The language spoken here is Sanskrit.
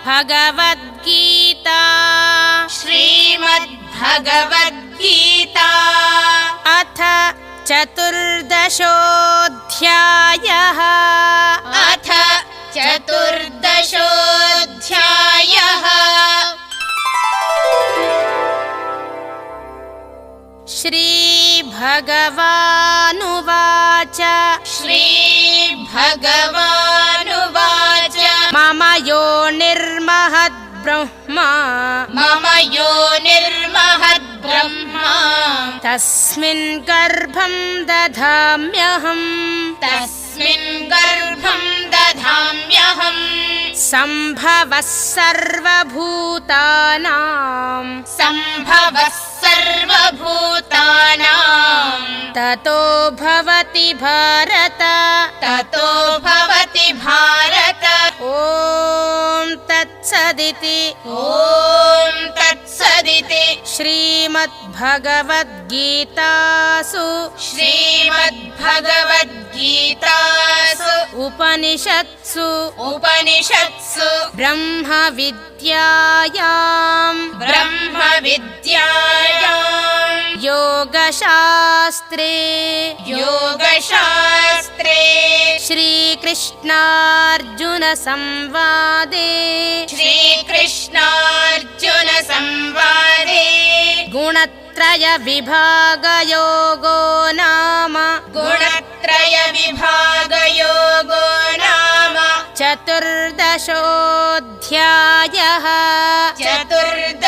श्रीमद्भगवद्गीता श्रीमद्भगवद्गीता अथ चतुर्दशोऽध्यायः अथ चतुर्दशोऽध्यायः श्रीभगवानुवाच श्रीभगवानुवाच मम योनिर्महद्ब्रह्मा मम योनिर्महद्ब्रह्मा तस्मिन् गर्भं दधाम्यहम् तस्मिन् गर्भं दधाम्यहम् सम्भवः सर्वभूतानां सम्भवः सर्वभूतानां ततो भवति भारत ततो भवति भारत ॐ तत्सदिति ॐ तत्सदिति श्रीमद्भगवद्गीतासु श्रीमद्भगवद्गीतासु उपनिषत्सु ब्रह्मविद्यायां ब्रह्मविद्यायां योगशास्त्रे श्रीकृष्णार्जुनसंवादे श्रीकृष्णार्जुनसंवादे गुणत्रयविभागयोगो नाम गुणत्रयविभागयोगो नाम चतुर्दशोऽध्यायः चतुर्दशोऽध्यायः